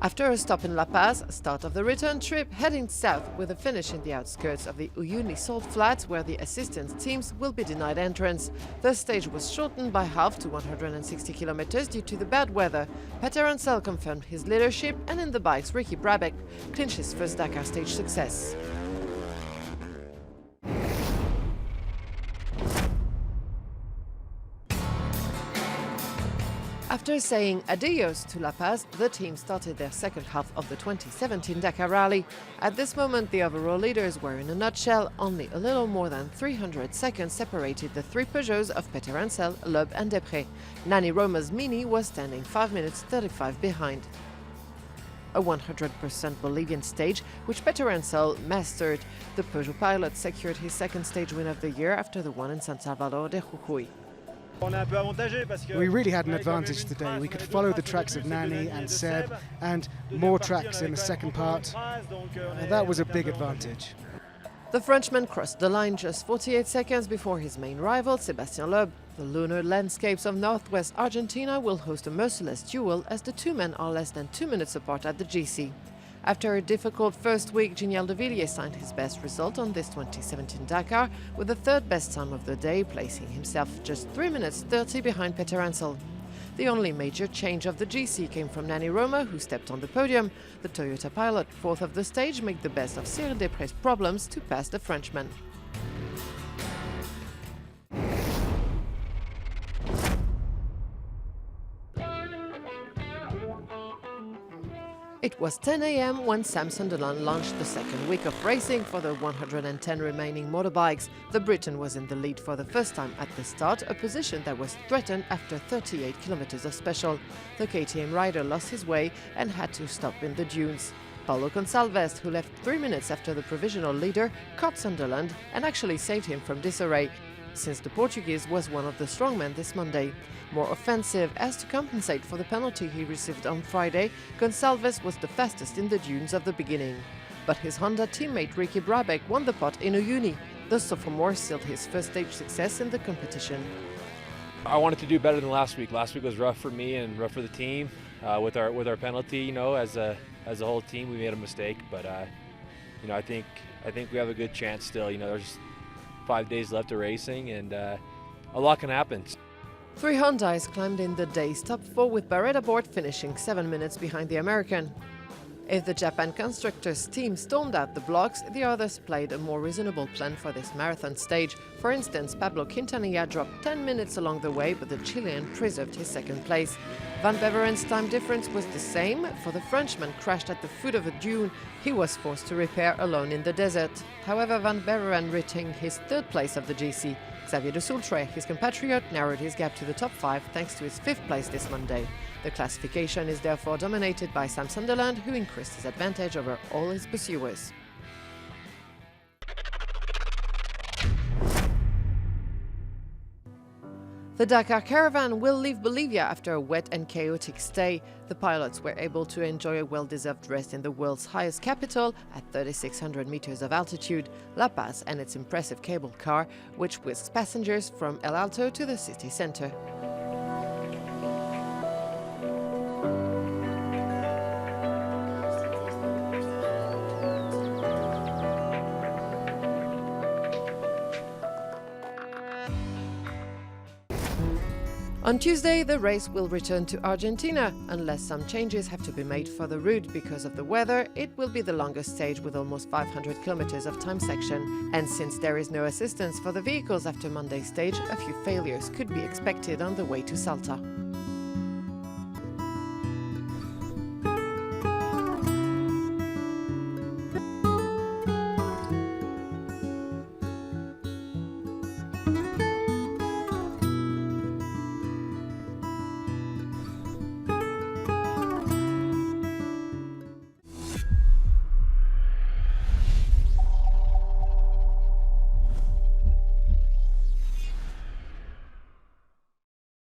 After a stop in La Paz, start of the return trip heading south with a finish in the outskirts of the Uyuni salt flats where the assistance teams will be denied entrance. The stage was shortened by half to 160 kilometers due to the bad weather. Petterhansel confirmed his leadership and in the bikes Ricky BRABEC clinched his first Dakar stage success. After saying adios to La Paz, the team started their second half of the 2017 Dakar Rally. At this moment, the overall leaders were in a nutshell. Only a little more than 300 seconds separated the three Peugeots of Petterhansel, Loeb and Desprez. Nani Roma's Mini was standing 5 minutes 35 behind. A 100% Bolivian stage, which Petterhansel mastered. The Peugeot pilot secured his second stage win of the year after the one in San Salvador de Jujuy. We really had an advantage today. We could follow the tracks of Nani and Seb and more tracks in the second part. And that was a big advantage. The Frenchman crossed the line just 48 seconds before his main rival, Sebastien Loeb. The lunar landscapes of northwest Argentina will host a merciless duel as the two men are less than 2 minutes apart at the GC. After a difficult first week, GINIEL de Villiers signed his best result on this 2017 Dakar with the third best time of the day, placing himself just 3 minutes 30 behind Petterhansel. The only major change of the GC came from Nani Roma, who stepped on the podium. The Toyota pilot, fourth of the stage, made the best of Cyril Desprez's problems to pass the Frenchman. It was 10 a.m. when Sunderland launched the second week of racing for the 110 remaining motorbikes. The Briton was in the lead for the first time at the start, a position that was threatened after 38 kilometers of special. The KTM rider lost his way and had to stop in the dunes. Paulo Goncalves, who left 3 minutes after the provisional leader, caught Sunderland and actually saved him from disarray, since the Portuguese was one of the strongmen this Monday. More offensive, as to compensate for the penalty he received on Friday, Goncalves was the fastest in the dunes of the beginning. But his Honda teammate Ricky BRABEC won the pot in Uyuni. The sophomore sealed his first stage success in the competition. I wanted to do better than last week. Last week was rough for me and rough for the team with our penalty. You know, as a whole team, we made a mistake. But you know, I think we have a good chance still. You know, there's 5 days left of racing, and a lot can happen. 3 Hondas climbed in the day's top 4 with Barrett aboard, finishing 7 minutes behind the American. If the Japan constructors team stormed out the blocks, the others played a more reasonable plan for this marathon stage. For instance, Pablo Quintanilla dropped 10 minutes along the way, but the Chilean preserved his second place. Van Beveren's time difference was the same, for the Frenchman crashed at the foot of a dune he was forced to repair alone in the desert. However, Van Beveren retained his third place of the GC. Xavier de Sultre, his compatriot, narrowed his gap to the top 5 thanks to his 5th place this Monday. The classification is therefore dominated by Sunderland, who increased his advantage over all his pursuers. The Dakar caravan will leave Bolivia after a wet and chaotic stay. The pilots were able to enjoy a well-deserved rest in the world's highest capital at 3,600 meters of altitude, La Paz, and its impressive cable car, which whisks passengers from El Alto to the city center. On Tuesday, the race will return to Argentina. Unless some changes have to be made for the route because of the weather, it will be the longest stage with almost 500 kilometers of time section. And since there is no assistance for the vehicles after Monday's stage, a few failures could be expected on the way to Salta.